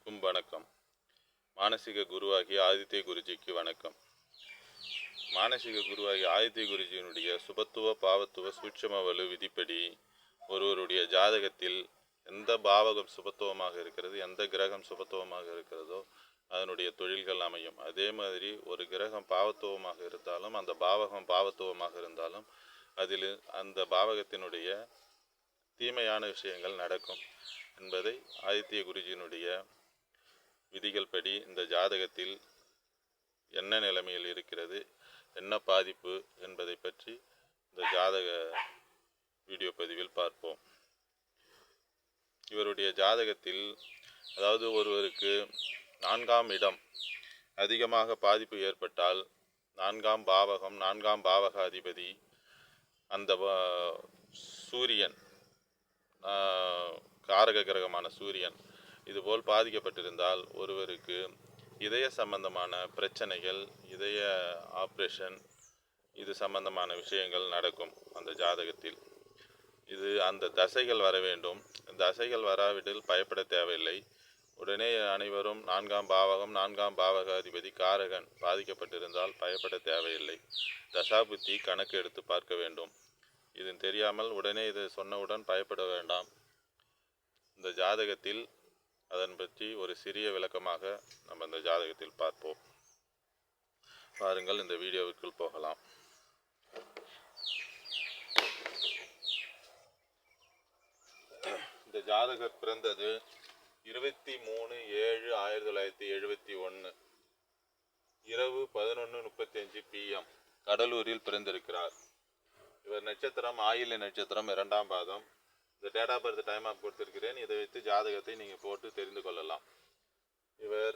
அனைவருக்கும் வணக்கம். மானசீக குருவாகிய ஆதித்ய குருஜிக்கு வணக்கம். மானசீக குருவாகிய ஆதித்ய குருஜியினுடைய சுபத்துவ பாவத்துவ சூட்சம வலு விதிப்படி ஒருவருடைய ஜாதகத்தில் எந்த பாவகம் சுபத்துவமாக இருக்கிறது, எந்த கிரகம் சுபத்துவமாக இருக்கிறதோ அதனுடைய தொழில்கள் அமையும். அதே மாதிரி ஒரு கிரகம் பாவத்துவமாக இருந்தாலும் அந்த பாவகம் பாவத்துவமாக இருந்தாலும் அதில் அந்த பாவகத்தினுடைய தீமையான விஷயங்கள் நடக்கும் என்பதை ஆதித்ய குருஜியினுடைய விதிகள் படி இந்த ஜாதகத்தில் என்ன நிலைமையில் இருக்கிறது, என்ன பாதிப்பு என்பதை பற்றி இந்த ஜாதக வீடியோ பதிவில் பார்ப்போம். இவருடைய ஜாதகத்தில் அதாவது ஒருவருக்கு 4ஆம் இடம் அதிகமாக பாதிப்பு ஏற்பட்டால் 4ஆம் பாவகம் 4ஆம் பாவக அதிபதி அந்த சூரியன் காரக கிரகமான சூரியன் இதுபோல் பாதிக்கப்பட்டிருந்தால் ஒருவருக்கு இதய சம்பந்தமான பிரச்சனைகள், இதய ஆப்ரேஷன் இது சம்பந்தமான விஷயங்கள் நடக்கும் அந்த ஜாதகத்தில். இது அந்த தசைகள் வர வேண்டும். தசைகள் வராவிடில் பயப்பட தேவையில்லை. உடனே அனைவரும் 4ஆம் பாவகம் 4ஆம் பாவக அதிபதி காரகன் பாதிக்கப்பட்டிருந்தால் பயப்பட தேவையில்லை. தசாபுத்தி கணக்கு எடுத்து பார்க்க வேண்டும். இது தெரியாமல் உடனே இது சொன்னவுடன் பயப்பட வேண்டாம். இந்த ஜாதகத்தில் அதன் பற்றி ஒரு சிறிய விளக்கமாக நம்ம இந்த ஜாதகத்தில் பார்ப்போம். பாருங்கள், இந்த வீடியோவுக்குள் போகலாம். இந்த ஜாதகர் பிறந்தது 23/7/1971 இரவு 11:35 PM கடலூரில் பிறந்திருக்கிறார். இவர் நட்சத்திரம் ஆயில்ய நட்சத்திரம் 2ஆம் பாதம். இந்த date of birth time of கொடுத்திருக்கிறேன். இதை வைத்து ஜாதகத்தை நீங்கள் போட்டு தெரிந்து கொள்ளலாம். இவர்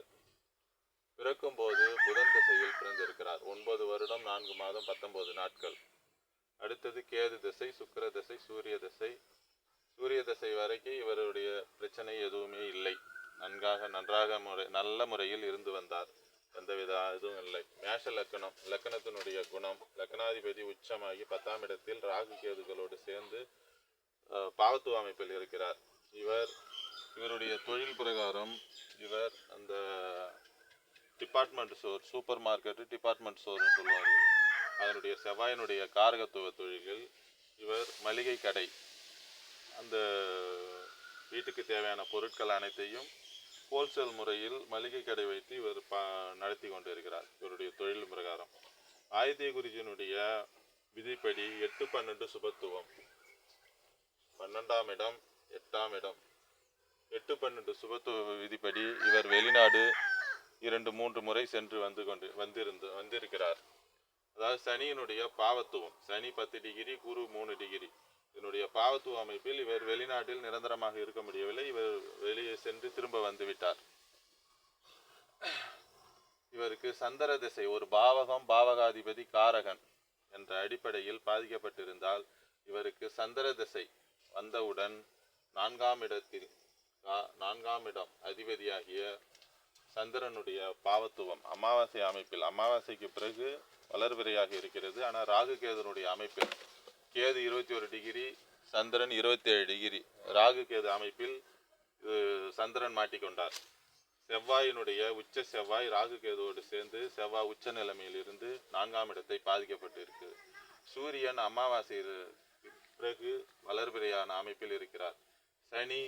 பிறக்கும் போது புதன் திசையில் பிறந்திருக்கிறார். 9 வருடம் 4 மாதம் 19 நாட்கள். அடுத்தது கேது திசை, சுக்கிர திசை, சூரிய திசை. சூரிய திசை வரைக்கும் இவருடைய பிரச்சனை எதுவுமே இல்லை. நன்றாக நல்ல முறையில் இருந்து வந்தார். எந்தவித இதுவும் இல்லை. மேஷ லக்கணம், லக்கணத்தினுடைய குணம், லக்கணாதிபதி உச்சமாகி 10ஆம் இடத்தில் ராகு கேதுகளோடு சேர்ந்து பாவத்துவ அமைப்பில் இருக்கிறார். இவருடைய தொழில் பிரகாரம் இவர் அந்த department store, super market, department ஸ்டோர்னு சொல்லுவார்கள். அதனுடைய செவ்வாயினுடைய காரகத்துவ தொழில்கள். இவர் மளிகை கடை, அந்த வீட்டுக்கு தேவையான பொருட்கள் அனைத்தையும் ஹோல்சேல் முறையில் மளிகை கடை வைத்து இவர் நடத்தி கொண்டு இருக்கிறார். இவருடைய தொழில் பிரகாரம் ஆதித்ய குருஜியினுடைய விதிப்படி 8-12 சுபத்துவம், 12ஆம் இடம் 8ஆம் இடம், 8-12 சுபத்துவ விதிப்படி இவர் வெளிநாடு 2-3 முறை சென்று வந்திருக்கிறார். அதாவது சனியினுடைய பாவத்துவம், சனி 10 டிகிரி, குரு 3 டிகிரி. இதனுடைய பாவத்துவ அமைப்பில் இவர் வெளிநாட்டில் நிரந்தரமாக இருக்க முடியவில்லை. இவர் வெளியே சென்று திரும்ப வந்துவிட்டார். இவருக்கு சந்திர திசை, ஒரு பாவகம் பாவகாதிபதி காரகன் என்ற அடிப்படையில் பாதிக்கப்பட்டிருந்தால் இவருக்கு சந்திர திசை வந்தவுடன் 4ஆம் இடத்தில் 4ஆம் இடம் அதிபதியாகிய சந்திரனுடைய பாவத்துவம் அமாவாசை அமைப்பில், அமாவாசைக்கு பிறகு வளர்பிறையாக இருக்கிறது. ஆனால் ராகு கேதுனுடைய அமைப்பில் கேது 21 டிகிரி, சந்திரன் 27 டிகிரி. ராகு கேது அமைப்பில் சந்திரன் மாட்டிக்கொண்டார். செவ்வாயினுடைய உச்ச செவ்வாய் ராகு கேதுவோடு சேர்ந்து செவ்வாய் உச்ச நிலைமையில் இருந்து 4ஆம் இடத்தை பாதிக்கப்பட்டு இருக்கு. சூரியன் அமாவாசை பிறகு வளர்பிறையான அமைப்பில் இருக்கிறார். சனி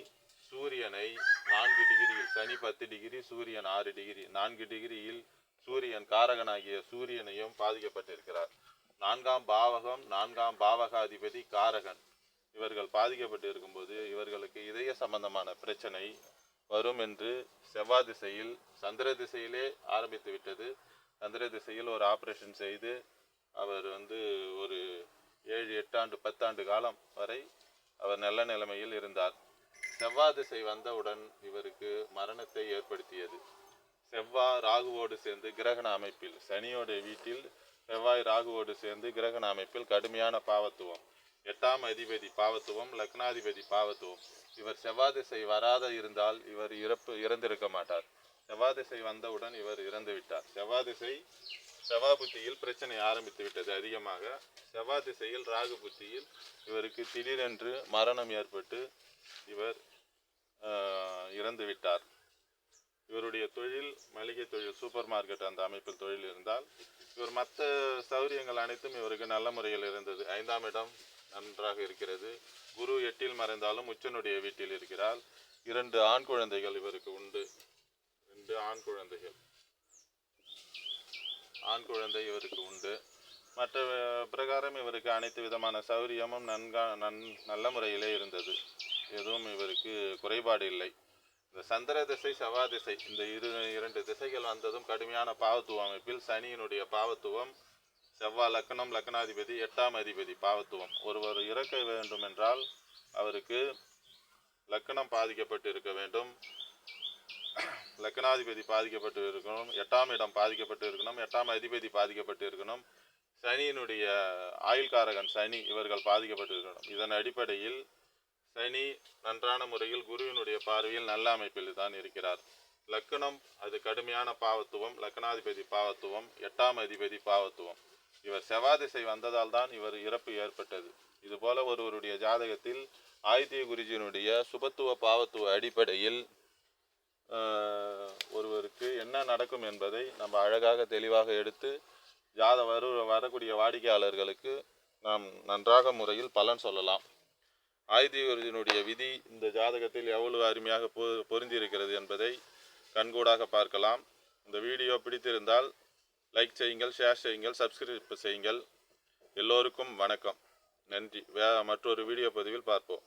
சூரியனை 4 டிகிரியில், சனி 10 டிகிரி, சூரியன் 6 டிகிரி, 4 டிகிரியில் சூரியன் காரகனாகிய சூரியனையும் பாதிக்கப்பட்டிருக்கிறார். 4ஆம் பாவகம் 4ஆம் பாவகாதிபதி காரகன் இவர்கள் பாதிக்கப்பட்டு இருக்கும்போது இவர்களுக்கு இதய சம்பந்தமான பிரச்சனை வரும் என்று செவ்வாய் திசையில், சந்திர திசையிலே ஆரம்பித்து விட்டது. சந்திர திசையில் ஒரு ஆப்ரேஷன் செய்து அவர் ஒரு 7-8 ஆண்டு 10 ஆண்டு காலம் வரை அவர் நல்ல நிலைமையில் இருந்தார். செவ்வாய் திசை வந்தவுடன் இவருக்கு மரணத்தை ஏற்படுத்தியது. செவ்வாய் ராகுவோடு சேர்ந்து கிரகண அமைப்பில், சனியோட வீட்டில் செவ்வாய் ராகுவோடு சேர்ந்து கிரகண அமைப்பில் கடுமையான பாவத்துவம். 8ஆம் அதிபதி பாவத்துவம், லக்னாதிபதி பாவத்துவம். இவர் செவ்வாய் திசை வராத இருந்தால் இவர் இறந்திருக்க மாட்டார். செவ்வாய் திசை வந்தவுடன் இவர் இறந்து விட்டார். செவ்வாய் புத்தியில் பிரச்சனை ஆரம்பித்து விட்டது அதிகமாக. செவ்வாய் திசையில் ராகு புத்தியில் இவருக்கு திடீரென்று மரணம் ஏற்பட்டு இவர் இறந்து விட்டார். இவருடைய தொழில் மளிகை தொழில், சூப்பர் மார்க்கெட் அந்த அமைப்பில் தொழில் இருந்தால், இவர் மற்ற சௌரியங்கள் அனைத்தும் இவருக்கு நல்ல முறையில் இருந்தது. 5ஆம் இடம் நன்றாக இருக்கிறது. குரு 8இல் மறைந்தாலும் உச்சனுடைய வீட்டில் இருக்கிறார். 2 ஆண் குழந்தைகள் இவருக்கு உண்டு. 2 ஆண் குழந்தைகள், ஆண் குழந்தை இவருக்கு உண்டு. மற்ற பிரகாரம் இவருக்கு அனைத்து விதமான சௌரியமும் நல்ல முறையிலே இருந்தது. எதுவும் இவருக்கு குறைபாடு இல்லை. இந்த சந்திர திசை, செவ்வாய் திசை, இந்த 2 திசைகள் வந்ததும் கடுமையான பாவத்துவ அமைப்பில் சனியினுடைய பாவத்துவம், செவ்வாய் லக்னம், லக்னாதிபதி, 8ஆம் அதிபதி பாவத்துவம். ஒருவர் இறக்க வேண்டும் என்றால் அவருக்கு லக்னம் பாதிக்கப்பட்டு இருக்க வேண்டும், லக்னாதிபதி பாதிக்கப்பட்டு இருக்கணும், 8ஆம் இடம் பாதிக்கப்பட்டு இருக்கணும், 8ஆம் அதிபதி பாதிக்கப்பட்டு இருக்கணும், சனியினுடைய ஆயுள்காரகன் சனி இவர்கள் பாதிக்கப்பட்டு இருக்கணும். இதன் அடிப்படையில் சனி நன்றான முறையில் குருவினுடைய பார்வையில் நல்ல அமைப்பில் தான் இருக்கிறார். லக்னம் அது கடுமையான பாவத்துவம், லக்னாதிபதி பாவத்துவம், 8ஆம் அதிபதி பாவத்துவம். இவர் செவ்வாய் திசை வந்ததால் தான் இவர் இறப்பு ஏற்பட்டது. இதுபோல ஒருவருடைய ஜாதகத்தில் ஆதித்ய குருஜியினுடைய சுபத்துவ பாவத்துவ அடிப்படையில் ஒருவருக்கு என்ன நடக்கும் என்பதை நம்ம அழகாக தெளிவாக எடுத்து வரக்கூடிய வாடிக்கையாளர்களுக்கு நாம் நன்றாக முறையில் பலன் சொல்லலாம். ஆதித்ய குருஜியினுடைய விதி இந்த ஜாதகத்தில் எவ்வளவு அருமையாக பொருந்தியிருக்கிறது என்பதை கண்கூடாக பார்க்கலாம். இந்த வீடியோ பிடித்திருந்தால் லைக் செய்யுங்கள், ஷேர் செய்யுங்கள், சப்ஸ்கிரைப் செய்யுங்கள். எல்லோருக்கும் வணக்கம், நன்றி. மற்றொரு வீடியோ பதிவில் பார்ப்போம்.